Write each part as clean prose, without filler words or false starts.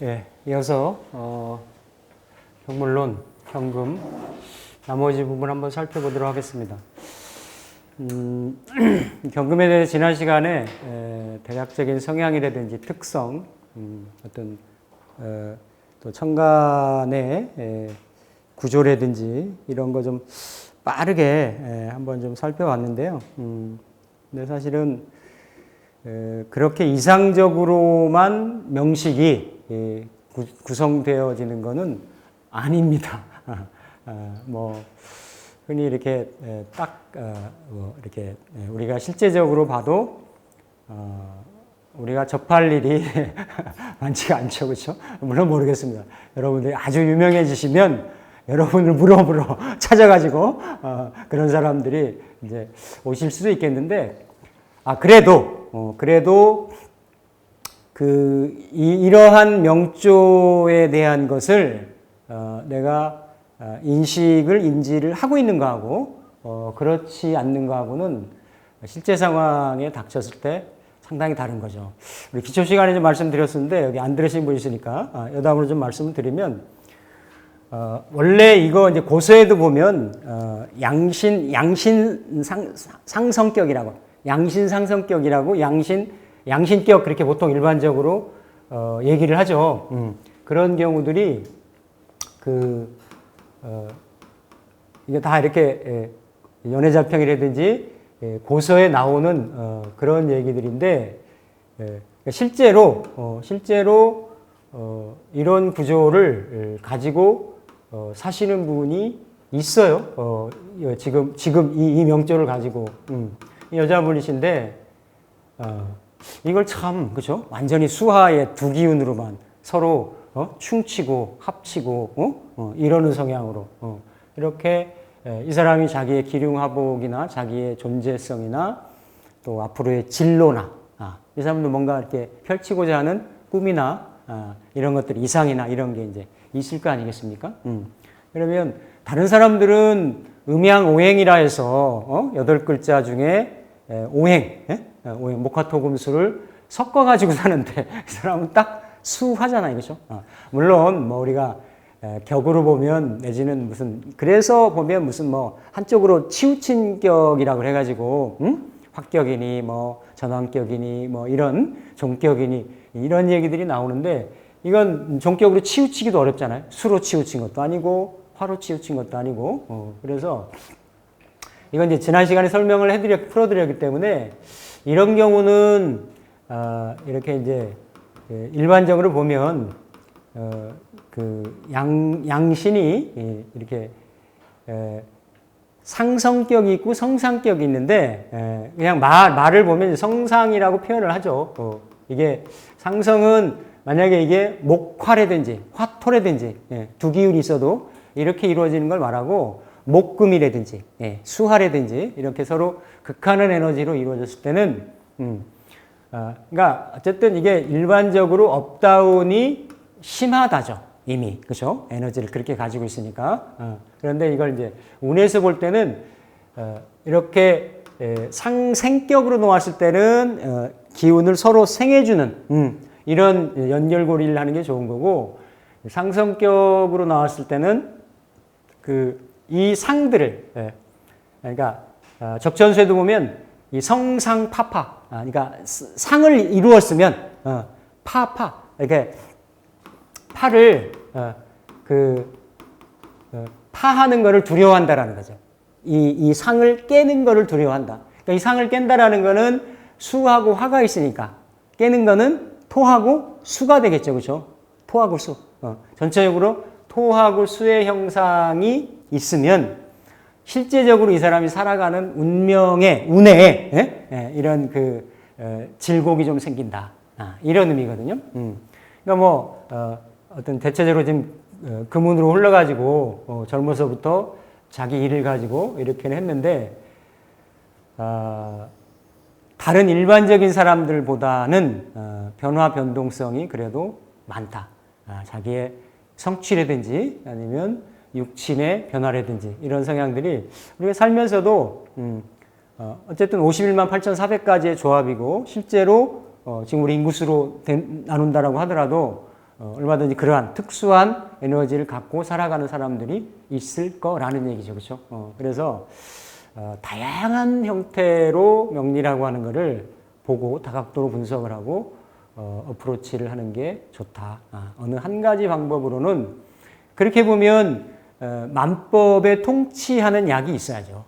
예, 이어서 경물론, 경금 나머지 부분 한번 살펴보도록 하겠습니다. 경금에 대해 지난 시간에 대략적인 성향이라든지 특성, 어떤 또 천간의 구조라든지 이런 거 좀 빠르게 한번 좀 살펴봤는데요. 근데 사실은 그렇게 이상적으로만 명식이 구성되어지는 것은 아닙니다. 뭐 흔히 이렇게 이렇게 우리가 실제적으로 봐도 우리가 접할 일이 많지가 않죠, 그렇죠? 물론 모르겠습니다. 여러분들이 아주 유명해지시면 여러분을 물어 찾아가지고 그런 사람들이 이제 오실 수도 있겠는데, 그래도 이러한 명조에 대한 것을 내가 인지를 하고 있는 거하고 그렇지 않는 거하고는 실제 상황에 닥쳤을 때 상당히 다른 거죠. 우리 기초 시간에 좀 말씀드렸었는데 여기 안 들으신 분 있으니까 여담으로 좀 말씀을 드리면, 원래 이거 이제 고서에도 보면 양신 상성격이라고, 양신격 그렇게 보통 일반적으로 얘기를 하죠. 그런 경우들이 이게 다 이렇게 연애자평이라든지 고서에 나오는 그런 얘기들인데, 실제로 이런 구조를 가지고 사시는 분이 있어요. 지금 이 명조를 가지고 여자분이신데, 이걸 참, 그죠? 완전히 수하의 두 기운으로만 서로 충치고 합치고 이러는 성향으로 이렇게 이 사람이 자기의 기륭화복이나 자기의 존재성이나 또 앞으로의 진로나 이 사람도 뭔가 이렇게 펼치고자 하는 꿈이나 이런 것들, 이상이나 이런 게 이제 있을 거 아니겠습니까? 그러면 다른 사람들은 음양오행이라 해서 8글자 중에 오행, 목화토금수를 섞어가지고 사는데 이 사람은 딱 수하잖아요, 그렇죠? 물론 뭐 우리가 격으로 보면 내지는 그래서 보면 무슨 뭐 한쪽으로 치우친 격이라고 해가지고 화격이니 뭐 전환격이니 뭐 이런 종격이니 이런 얘기들이 나오는데, 이건 종격으로 치우치기도 어렵잖아요. 수로 치우친 것도 아니고 화로 치우친 것도 아니고 그래서 이건 이제 지난 시간에 설명을 풀어드렸기 때문에 이런 경우는 이렇게 이제 일반적으로 보면 양신이 이렇게 상성격이 있고 성상격이 있는데, 그냥 말을 보면 성상이라고 표현을 하죠. 이게 상성은 만약에 이게 목화라든지 화토라든지 두 기운이 있어도 이렇게 이루어지는 걸 말하고, 목금이라든지 수화라든지 이렇게 서로 극하는 에너지로 이루어졌을 때는 그러니까 어쨌든 이게 일반적으로 업다운이 심하다죠, 이미. 그죠? 에너지를 그렇게 가지고 있으니까. 그런데 이걸 이제 운에서 볼 때는 이렇게 상생격으로 놓았을 때는 기운을 서로 생해주는 이런 연결고리를 하는 게 좋은 거고, 상성격으로 나왔을 때는 이 상들을, 그러니까 적전수에도 보면 이 성상파파, 그러니까 상을 이루었으면 이렇게 파를 파하는 것을 두려워한다라는 거죠. 이 상을 깨는 것을 두려워한다. 그러니까 이 상을 깬다라는 거는 수하고 화가 있으니까 깨는 거는 토하고 수가 되겠죠, 그렇죠? 토하고 수. 전체적으로 토하고 수의 형상이 있으면 실제적으로 이 사람이 살아가는 운에 이런 질곡이 좀 생긴다. 이런 의미거든요. 그러니까 뭐 어떤 대체적으로 지금 금운으로 흘러가지고 젊어서부터 자기 일을 가지고 이렇게는 했는데, 다른 일반적인 사람들보다는 변화 변동성이 그래도 많다. 자기의 성취라든지 아니면 육친의 변화라든지 이런 성향들이 우리가 살면서도 어쨌든 51만 8,400가지의 조합이고 실제로 지금 우리 인구수로 나눈다라고 하더라도 얼마든지 그러한 특수한 에너지를 갖고 살아가는 사람들이 있을 거라는 얘기죠. 그렇죠? 그래서 다양한 형태로 명리라고 하는 것을 보고 다각도로 분석을 하고 어프로치를 하는 게 좋다. 어느 한 가지 방법으로는 그렇게 보면 만법에 통치하는 약이 있어야죠.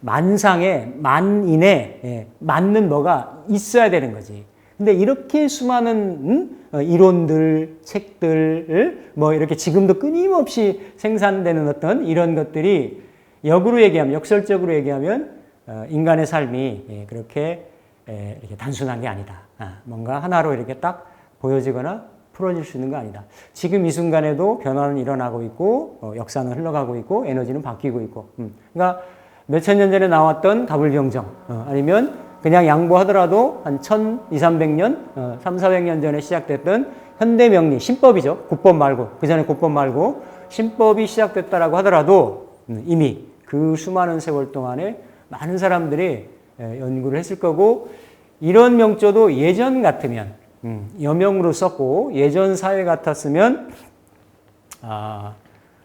만상에 만인에 맞는 뭐가 있어야 되는 거지. 근데 이렇게 수많은 이론들, 책들, 뭐 이렇게 지금도 끊임없이 생산되는 어떤 이런 것들이 역으로 얘기하면, 역설적으로 얘기하면 인간의 삶이 그렇게 이렇게 단순한 게 아니다. 뭔가 하나로 이렇게 딱 보여지거나 풀어질 수 있는 거 아니다. 지금 이 순간에도 변화는 일어나고 있고 역사는 흘러가고 있고 에너지는 바뀌고 있고. 그러니까 몇천 년 전에 나왔던 가불병정 아니면 그냥 양보하더라도 한 1200~300년, 300~400년 전에 시작됐던 현대명리, 신법이죠. 국법 말고, 그 전에 국법 말고 신법이 시작됐다라고 하더라도 이미 그 수많은 세월 동안에 많은 사람들이 연구를 했을 거고 이런 명조도 예전 같으면 여명으로 썼고 예전 사회 같았으면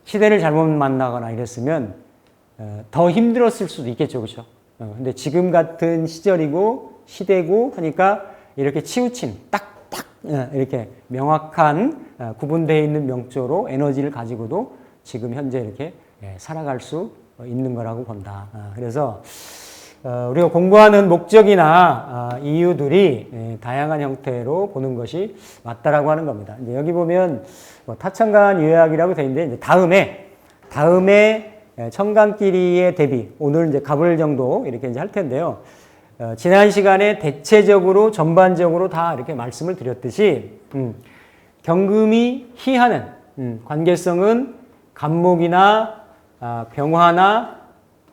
시대를 잘못 만나거나 이랬으면 더 힘들었을 수도 있겠죠. 그렇죠? 근데 지금 같은 시절이고 시대고 하니까 이렇게 치우친 딱딱 이렇게 명확한 구분되어 있는 명조로 에너지를 가지고도 지금 현재 이렇게 살아갈 수 있는 거라고 본다. 그래서 우리가 공부하는 목적이나 이유들이 다양한 형태로 보는 것이 맞다라고 하는 겁니다. 이제 여기 보면 뭐 타천간 요약이라고 되어 있는데 이제 다음에 청강끼리의 대비, 오늘 이제 가불 정도 이렇게 이제 할 텐데요. 지난 시간에 대체적으로 전반적으로 다 이렇게 말씀을 드렸듯이 경금이 희하는 관계성은 간목이나 병화나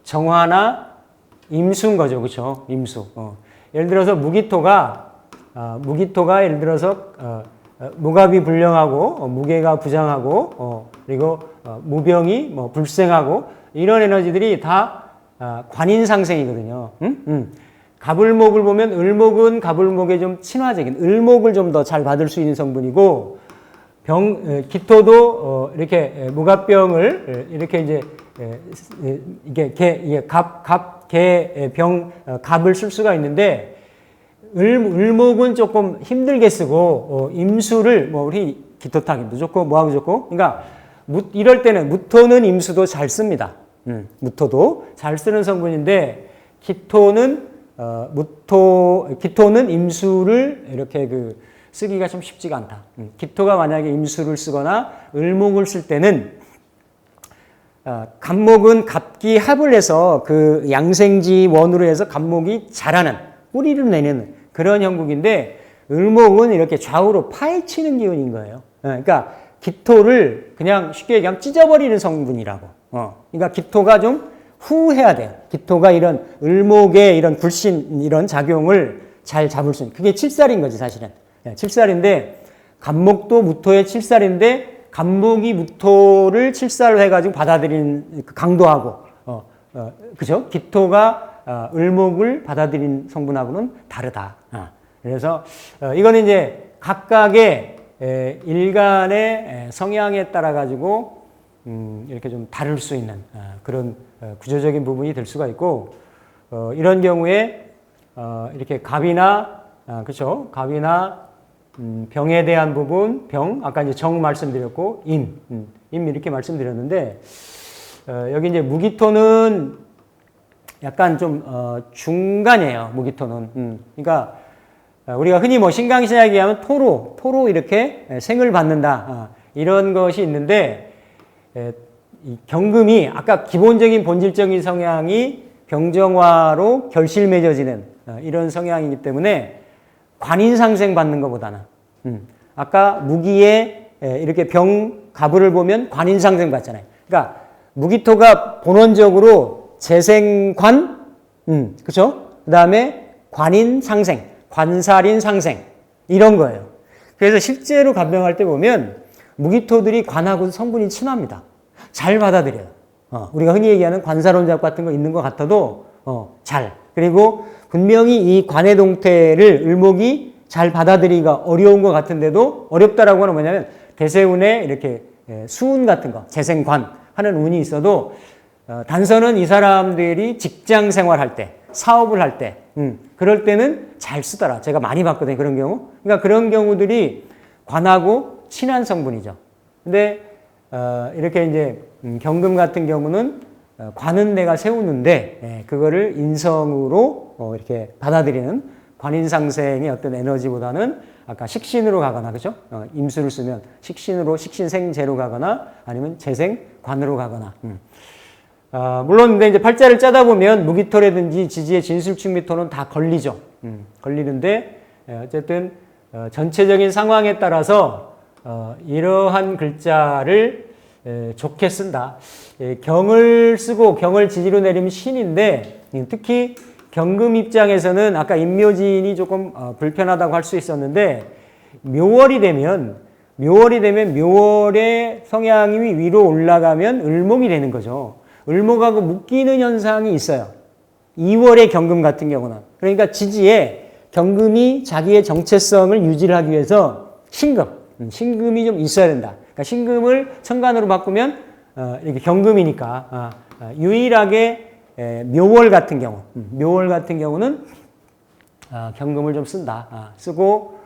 정화나 임수인 거죠. 그렇죠? 임수. 예를 들어서 무기토가 예를 들어서 무갑이 불량하고 무게가 부장하고 그리고 무병이 뭐 불생하고 이런 에너지들이 다 관인상생이거든요. 가불목을 보면 을목은 가불목에 좀 친화적인 을목을 좀 더 잘 받을 수 있는 성분이고 기토도 이렇게 무갑병을 이렇게 이제 이게 갑을 쓸 수가 있는데 을목은 조금 힘들게 쓰고 임수를 뭐 우리 기토탁임도 좋고 뭐하고 좋고 그러니까 이럴 때는 무토는 임수도 잘 씁니다. 무토도 잘 쓰는 성분인데 기토는 임수를 이렇게 쓰기가 좀 쉽지가 않다. 기토가 만약에 임수를 쓰거나 을목을 쓸 때는 간목은 갑기합을 해서 그 양생지 원으로 해서 간목이 자라는 뿌리를 내는 그런 형국인데 을목은 이렇게 좌우로 파헤치는 기운인 거예요. 그러니까 기토를 그냥 쉽게 얘기하면 찢어버리는 성분이라고. 그러니까 기토가 좀 후해야 돼요. 기토가 이런 을목의 이런 굴신 이런 작용을 잘 잡을 수 있는 그게 칠살인 거지 사실은. 칠살인데 간목도 무토의 칠살인데 간목이 무토를 칠살로 해가지고 받아들이는 강도하고 그죠? 기토가 을목을 받아들인 성분하고는 다르다. 그래서 이거는 이제 각각의 일간의 성향에 따라 가지고 이렇게 좀 다를 수 있는 그런 구조적인 부분이 될 수가 있고 이런 경우에 이렇게 갑이나 그렇죠? 갑이나 병에 대한 부분, 병 아까 이제 정 말씀드렸고 임 이렇게 말씀드렸는데 여기 이제 무기토는 약간 좀 중간이에요. 무기토는 그러니까 우리가 흔히 뭐 신강신약 얘기하면 토로 이렇게 생을 받는다 이런 것이 있는데 이 경금이 아까 기본적인 본질적인 성향이 병정화로 결실 맺어지는 이런 성향이기 때문에 관인상생 받는 것보다는 아까 무기에 이렇게 가부를 보면 관인상생 받잖아요. 그러니까 무기토가 본원적으로 재생관, 그렇죠? 그 다음에 관인상생, 관살인상생 이런 거예요. 그래서 실제로 간병할 때 보면 무기토들이 관하고 성분이 친합니다. 잘 받아들여요. 우리가 흔히 얘기하는 관사론작 같은 거 있는 것 같아도 잘. 그리고 분명히 이 관의 동태를 을목이 잘 받아들이기가 어려운 것 같은데도 어렵다라고 하는 뭐냐면 대세운에 이렇게 수운 같은 거, 재생관 하는 운이 있어도 단서는 이 사람들이 직장 생활할 때, 사업을 할 때, 그럴 때는 잘 쓰더라. 제가 많이 봤거든요. 그런 경우. 그러니까 그런 경우들이 관하고 친한 성분이죠. 근데 이렇게 이제 경금 같은 경우는 관은 내가 세우는데 그거를 인성으로 이렇게 받아들이는 관인상생의 어떤 에너지보다는 아까 식신으로 가거나 그죠? 임수를 쓰면 식신으로 식신생재로 가거나 아니면 재생관으로 가거나. 물론 근데 이제 팔자를 짜다 보면 무기토라든지 지지의 진술충미토는 다 걸리죠. 걸리는데 어쨌든 전체적인 상황에 따라서 이러한 글자를 좋게 쓴다. 경을 쓰고 경을 지지로 내리면 신인데 특히 경금 입장에서는 아까 임묘진이 조금 불편하다고 할 수 있었는데 묘월이 되면 묘월의 성향이 위로 올라가면 을목이 되는 거죠. 을목하고 묶이는 현상이 있어요. 2월의 경금 같은 경우는. 그러니까 지지에 경금이 자기의 정체성을 유지하기 위해서 신금이 좀 있어야 된다. 그러니까 신금을 천간으로 바꾸면 이렇게 경금이니까 유일하게 묘월 같은 경우는 경금을 좀 쓴다. 쓰고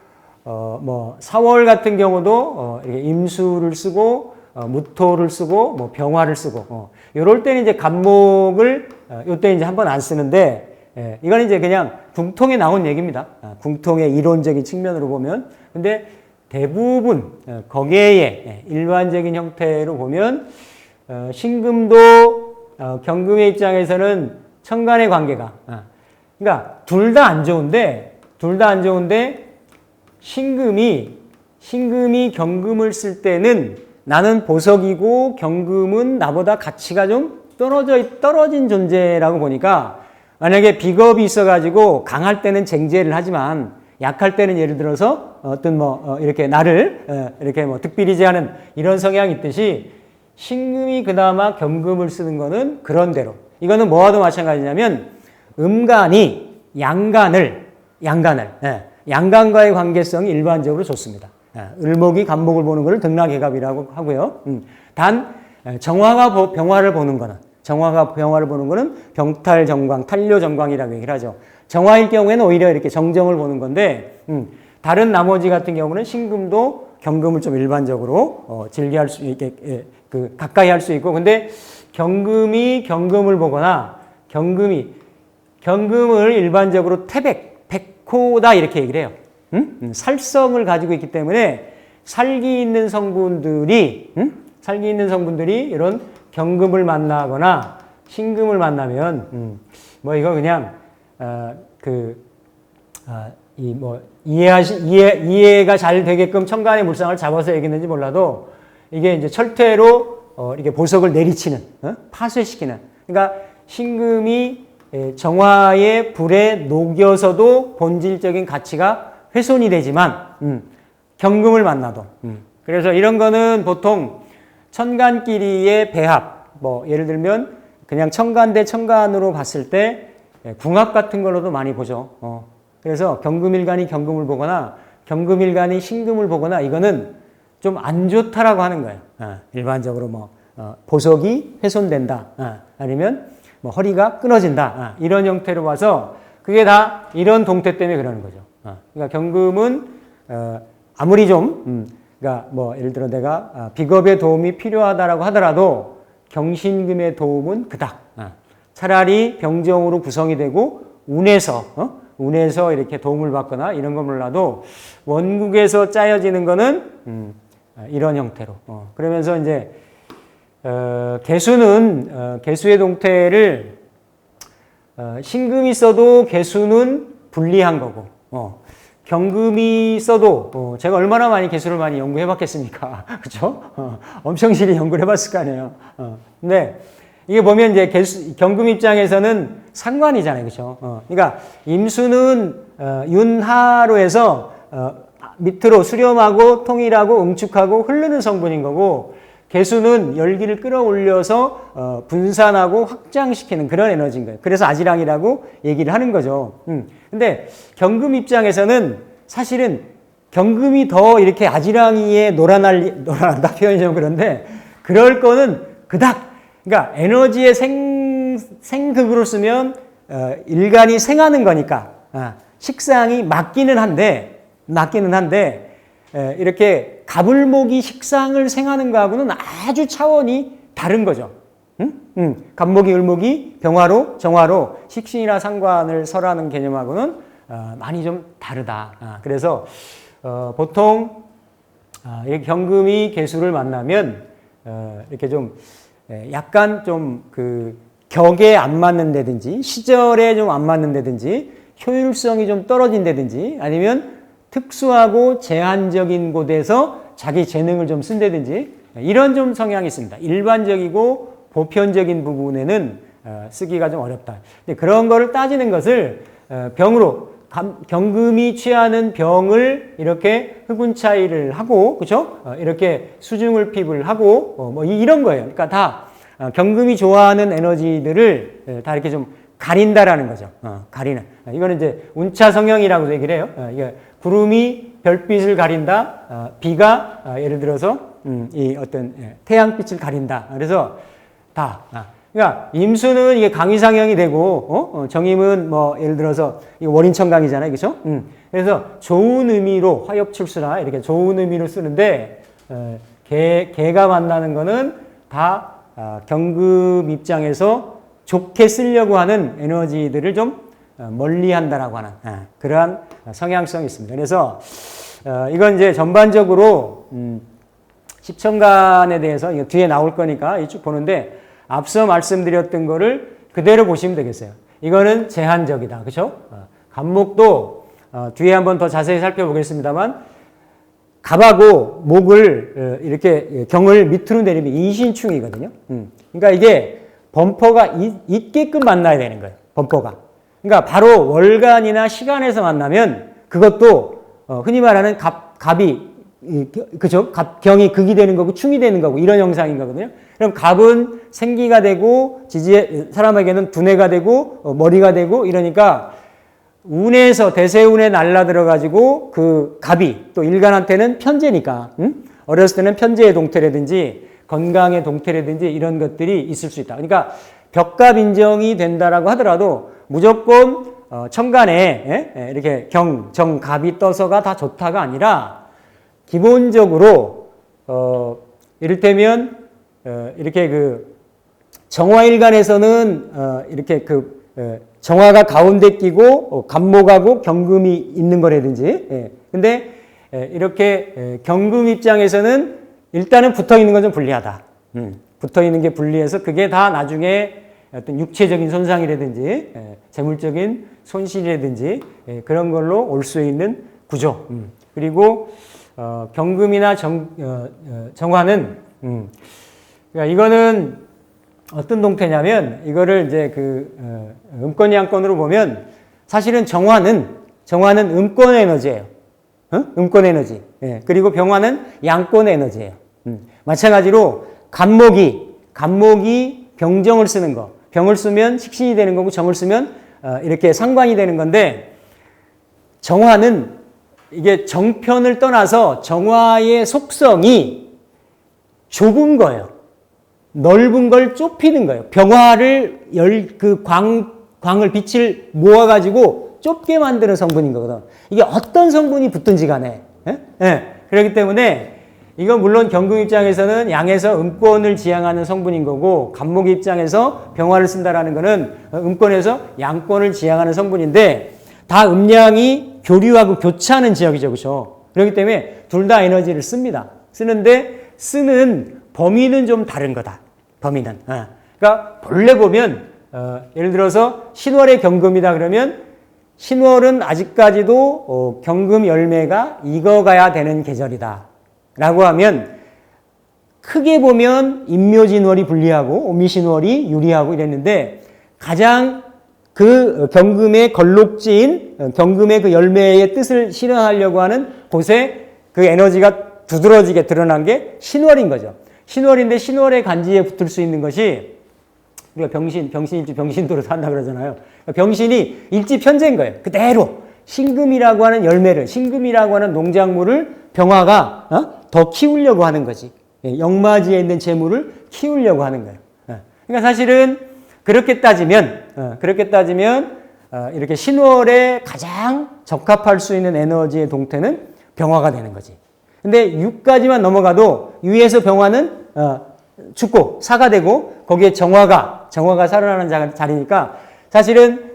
뭐 4월 같은 경우도 이렇게 임수를 쓰고 무토를 쓰고 뭐 병화를 쓰고 이럴 때는 이제 간목을 요때 이제 한번 안 쓰는데 이건 이제 그냥 궁통에 나온 얘기입니다. 궁통의 이론적인 측면으로 보면 근데 대부분 거기에 일반적인 형태로 보면 신금도 경금의 입장에서는 천간의 관계가 그러니까 둘 다 안 좋은데 신금이 경금을 쓸 때는 나는 보석이고 경금은 나보다 가치가 좀 떨어진 존재라고 보니까 만약에 비겁이 있어가지고 강할 때는 쟁제를 하지만 약할 때는 예를 들어서 어떤 이렇게 나를 이렇게 득비리지하는 이런 성향이 있듯이 신금이 그나마 경금을 쓰는 거는 그런 대로 이거는 뭐와도 마찬가지냐면 음간이 양간과의 관계성이 일반적으로 좋습니다. 을목이 간목을 보는 것을 등락해갑이라고 하고요. 단 정화가 병화를 보는 거는 병탈정광, 탄료정광이라고 얘기를 하죠. 정화일 경우에는 오히려 이렇게 정정을 보는 건데 다른 나머지 같은 경우는 신금도 경금을 좀 일반적으로 즐겨할 수 있게 가까이 할 수 있고 근데 경금이 경금을 보거나 경금을 일반적으로 백호다 이렇게 얘기를 해요. 살성을 가지고 있기 때문에 살기 있는 성분들이 이런 경금을 만나거나 신금을 만나면 이거 그냥 이해가 잘 되게끔 천간의 물상을 잡아서 얘기했는지 몰라도 이게 이제 철퇴로 이렇게 보석을 내리치는 파쇄시키는 그러니까 신금이 정화의 불에 녹여서도 본질적인 가치가 훼손이 되지만 경금을 만나도 그래서 이런 거는 보통 천간끼리의 배합 예를 들면 그냥 천간 대 천간으로 봤을 때 궁합 같은 걸로도 많이 보죠. 그래서 경금일간이 경금을 보거나 경금일간이 신금을 보거나 이거는 좀 안 좋다라고 하는 거예요. 일반적으로 보석이 훼손된다 아니면 허리가 끊어진다 이런 형태로 봐서 그게 다 이런 동태 때문에 그러는 거죠. 그러니까 경금은 아무리 좀 그러니까 예를 들어 내가 비겁의 도움이 필요하다라고 하더라도 경신금의 도움은 그닥 차라리 병정으로 구성이 되고 운에서 이렇게 도움을 받거나 이런 거 몰라도 원국에서 짜여지는 거는 이런 형태로 그러면서 이제 개수는 개수의 동태를 신금이 써도 개수는 불리한 거고 경금이 써도 제가 얼마나 많이 개수를 많이 연구해 봤겠습니까? 그렇죠? 엄청 실히 연구를 해 봤을 거 아니에요. 근데 이게 보면 이제 경금 입장에서는 상관이잖아요. 그렇죠? 그러니까 임수는 윤하로 해서 밑으로 수렴하고 통일하고 응축하고 흐르는 성분인 거고 개수는 열기를 끌어올려서 분산하고 확장시키는 그런 에너지인 거예요. 그래서 아지랑이라고 얘기를 하는 거죠. 근데 경금 입장에서는 사실은 경금이 더 이렇게 아지랑이에 놀아난다 표현이 좀 그런데 그럴 거는 그닥 그러니까 에너지의 생극으로 쓰면 일간이 생하는 거니까 식상이 맞기는 한데 이렇게 갑을목이 식상을 생하는 거하고는 아주 차원이 다른 거죠. 갑목이 을목이 병화로 정화로 식신이나 상관을 설하는 개념하고는 많이 좀 다르다. 그래서 보통 경금이 개수를 만나면 이렇게 좀 약간 좀 그 격에 안 맞는다든지 시절에 좀 안 맞는다든지 효율성이 좀 떨어진다든지 아니면 특수하고 제한적인 곳에서 자기 재능을 좀 쓴다든지 이런 좀 성향이 있습니다. 일반적이고 보편적인 부분에는 쓰기가 좀 어렵다. 근데 그런 거를 따지는 것을 병으로 경금이 취하는 병을 이렇게 흑운 차이를 하고 그렇죠? 이렇게 수중을 핍을 하고 뭐 이런 거예요. 그러니까 다 경금이 좋아하는 에너지들을 다 이렇게 좀 가린다라는 거죠. 가리는. 이거는 이제 운차 성형이라고 얘기를 해요. 이게 구름이 별빛을 가린다. 비가 예를 들어서 이 어떤 태양빛을 가린다. 그래서 다. 그러니까 임수는 이게 강위상형이 되고 정임은 뭐 예를 들어서 이거 월인천강이잖아요, 그렇죠? 그래서 좋은 의미로 화엽출수나 이렇게 좋은 의미로 쓰는데 개가 만나는 거는 다 경금 입장에서 좋게 쓰려고 하는 에너지들을 좀 멀리한다라고 하는 그러한 성향성이 있습니다. 그래서 이건 이제 전반적으로 십천간에 대해서 이거 뒤에 나올 거니까 쭉 보는데 앞서 말씀드렸던 거를 그대로 보시면 되겠어요. 이거는 제한적이다. 그렇죠? 갑목도 뒤에 한번 더 자세히 살펴보겠습니다만 갑하고 목을 이렇게 경을 밑으로 내리면 이신충이거든요. 그러니까 이게 범퍼가 있게끔 만나야 되는 거예요. 범퍼가. 그러니까 바로 월간이나 시간에서 만나면 그것도 흔히 말하는 갑이 그죠? 갑경이 극이 되는 거고 충이 되는 거고 이런 형상인 거거든요. 그럼 갑은 생기가 되고 사람에게는 두뇌가 되고 머리가 되고 이러니까 운에서 대세운에 날라들어 가지고 그 갑이 또 일간한테는 편재니까 어렸을 때는 편재의 동태라든지 건강의 동태라든지 이런 것들이 있을 수 있다. 그러니까 벽갑 인정이 된다라고 하더라도 무조건 천간에 이렇게 경, 정, 갑이 떠서가 다 좋다가 아니라 기본적으로 이를테면 이렇게 그 정화일간에서는 이렇게 그 정화가 가운데 끼고 갑목하고 경금이 있는 거라든지 근데 이렇게 경금 입장에서는 일단은 붙어 있는 건 좀 불리하다. 붙어 있는 게 불리해서 그게 다 나중에 어떤 육체적인 손상이라든지 재물적인 손실이라든지 그런 걸로 올 수 있는 구조. 그리고 경금이나 정화는 그러니까 이거는 어떤 동태냐면 이거를 이제 그 음권 양권으로 보면 사실은 정화는 음권 에너지예요. 음권 에너지. 그리고 병화는 양권 에너지예요. 마찬가지로 갑목이 병정을 쓰는 거. 병을 쓰면 식신이 되는 거고 정을 쓰면 이렇게 상관이 되는 건데 정화는 이게 정편을 떠나서 정화의 속성이 좁은 거예요. 넓은 걸 좁히는 거예요. 병화를 광을 빛을 모아가지고 좁게 만드는 성분인 거거든. 이게 어떤 성분이 붙든지 간에. 그렇기 때문에 이건 물론 경금 입장에서는 양에서 음권을 지향하는 성분인 거고 갑목 입장에서 병화를 쓴다라는 거는 음권에서 양권을 지향하는 성분인데 다 음양이 교류하고 교차하는 지역이죠. 그렇죠? 그렇기 때문에 둘 다 에너지를 씁니다. 쓰는데 쓰는 범위는 좀 다른 거다. 범위는. 그러니까 본래 보면 예를 들어서 신월의 경금이다 그러면 신월은 아직까지도 경금 열매가 익어가야 되는 계절이다. 라고 하면 크게 보면 인묘진월이 불리하고 오미신월이 유리하고 이랬는데 가장 그 경금의 걸록지인 경금의 그 열매의 뜻을 실현하려고 하는 곳에 그 에너지가 두드러지게 드러난 게 신월인 거죠. 신월인데 신월의 간지에 붙을 수 있는 것이 우리가 병신일지 병신도로 산다 그러잖아요. 병신이 일지 편재인 거예요. 그대로 신금이라고 하는 열매를, 신금이라고 하는 농작물을 병화가 더 키우려고 하는 거지. 역마지에 있는 재물을 키우려고 하는 거예요. 그러니까 사실은 그렇게 따지면 이렇게 신월에 가장 적합할 수 있는 에너지의 동태는 병화가 되는 거지. 근데 유까지만 넘어가도 유에서 병화는 죽고 사가 되고 거기에 정화가 살아나는 자리니까 사실은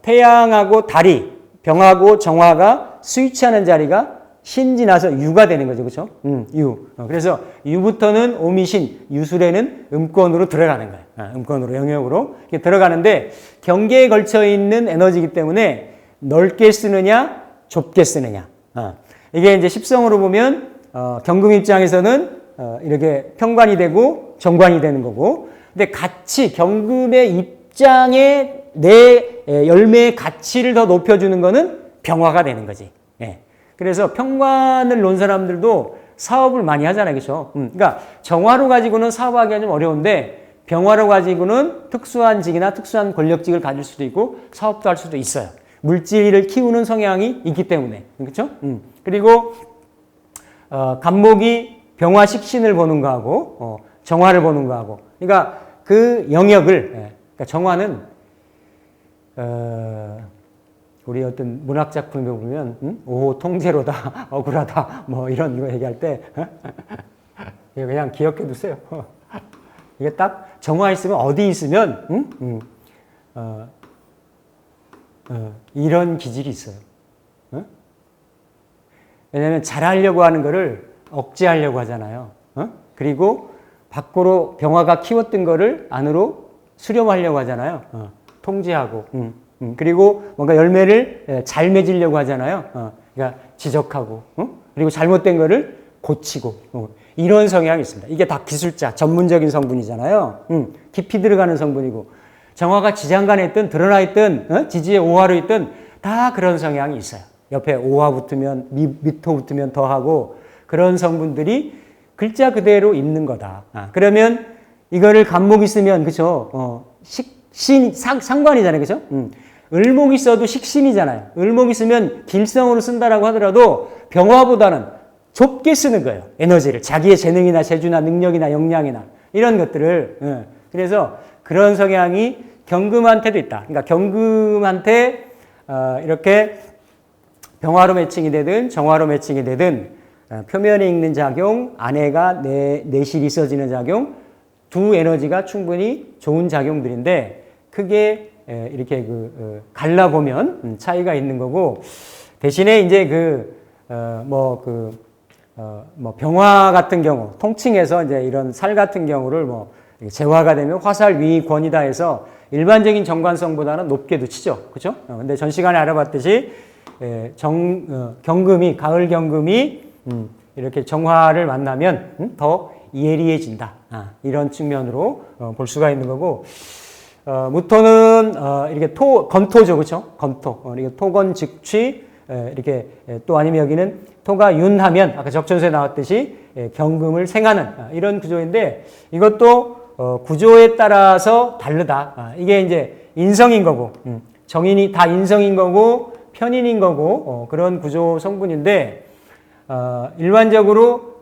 태양하고 달이 병하고 정화가 스위치하는 자리가 신지나서 유가 되는 거죠. 그렇죠? 유. 그래서 유부터는 오미신, 유술에는 음권으로 들어가는 거예요. 음권으로, 영역으로 이렇게 들어가는데 경계에 걸쳐 있는 에너지이기 때문에 넓게 쓰느냐, 좁게 쓰느냐. 이게 이제 십성으로 보면 경금 입장에서는 이렇게 평관이 되고 정관이 되는 거고, 근데 가치, 경금의 입장에 내 열매의 가치를 더 높여주는 거는 병화가 되는 거지. 예. 그래서 평관을 놓은 사람들도 사업을 많이 하잖아요. 그렇죠? 그러니까 정화로 가지고는 사업하기가 좀 어려운데 병화로 가지고는 특수한 직이나 특수한 권력직을 가질 수도 있고 사업도 할 수도 있어요. 물질을 키우는 성향이 있기 때문에. 그렇죠? 그리고 간목이 병화 식신을 보는 거하고 정화를 보는 거하고, 그러니까 그 영역을, 그러니까 정화는 우리 어떤 문학 작품에 보면 오 통제로다, 억울하다, 뭐 이런 거 얘기할 때 이거 그냥 기억해 두세요. 이게 딱 정화 있으면 어디 있으면 이런 기질이 있어요. 왜냐하면 잘하려고 하는 거를 억제하려고 하잖아요. 그리고 밖으로 병화가 키웠던 거를 안으로 수렴하려고 하잖아요. 통제하고. 그리고 뭔가 열매를 잘 맺으려고 하잖아요. 그러니까 지적하고. 그리고 잘못된 거를 고치고. 이런 성향이 있습니다. 이게 다 기술자, 전문적인 성분이잖아요. 깊이 들어가는 성분이고. 정화가 지장간에 있든 드러나 있든 지지에 오화로 있든 다 그런 성향이 있어요. 옆에 오화 붙으면 미토 붙으면 더하고 그런 성분들이 글자 그대로 있는 거다. 그러면 이거를 간목이 쓰면 그죠? 식신 상관이잖아요. 그죠? 을목이 써도 식신이잖아요. 을목이 쓰면 길성으로 쓴다라고 하더라도 병화보다는 좁게 쓰는 거예요. 에너지를 자기의 재능이나 재주나 능력이나 역량이나 이런 것들을. 그래서 그런 성향이 경금한테도 있다. 그러니까 경금한테 이렇게 병화로 매칭이 되든 정화로 매칭이 되든 표면에 있는 작용, 안에가 내실이 있어지는 작용, 두 에너지가 충분히 좋은 작용들인데 크게 이렇게 갈라보면 차이가 있는 거고, 대신에 이제 병화 같은 경우, 통칭해서 이제 이런 살 같은 경우를 재화가 되면 화살 위 권이다 해서 일반적인 정관성보다는 높게도 치죠. 그죠? 근데 전 시간에 알아봤듯이 경금이, 가을 경금이 이렇게 정화를 만나면 더 예리해진다. 이런 측면으로 볼 수가 있는 거고, 무토는 이렇게 건토죠. 그렇죠? 건토. 이게 토건 즉취, 이렇게 또 아니면 여기는 토가 윤하면 아까 적전소에 나왔듯이 경금을 생하는 이런 구조인데, 이것도 구조에 따라서 다르다. 이게 이제 인성인 거고, 정인이 다 인성인 거고 편인인 거고 그런 구조 성분인데, 일반적으로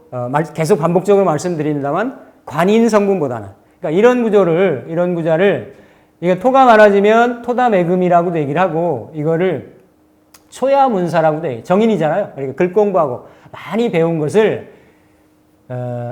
계속 반복적으로 말씀드린다만 관인 성분보다는, 그러니까 이런 구자를 이게 토가 많아지면 토다매금이라고도 얘기를 하고, 이거를 초야문사라고도 얘기해요. 정인이잖아요. 그러니까 글 공부하고 많이 배운 것을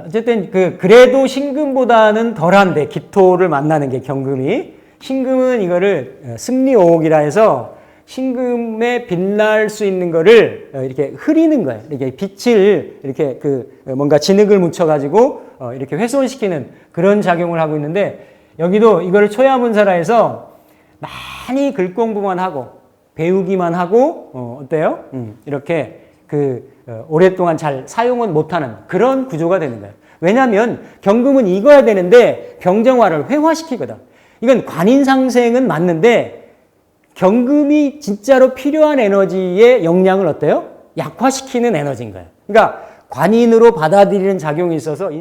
어쨌든 그래도 신금보다는 덜한데, 기토를 만나는 게 경금이, 신금은 이거를 승리오옥이라 해서 신금에 빛날 수 있는 거를 이렇게 흐리는 거예요. 이렇게 빛을 이렇게 뭔가 진흙을 묻혀가지고 이렇게 훼손시키는 그런 작용을 하고 있는데, 여기도 이거를 초야문사라 해서 많이 글 공부만 하고 배우기만 하고 어때요? 이렇게 오랫동안 잘 사용은 못하는 그런 구조가 되는 거예요. 왜냐하면 경금은 익어야 되는데 병정화를 회화시키거든. 이건 관인상생은 맞는데 경금이 진짜로 필요한 에너지의 역량을 어때요? 약화시키는 에너지인 거예요. 그러니까 관인으로 받아들이는 작용이 있어서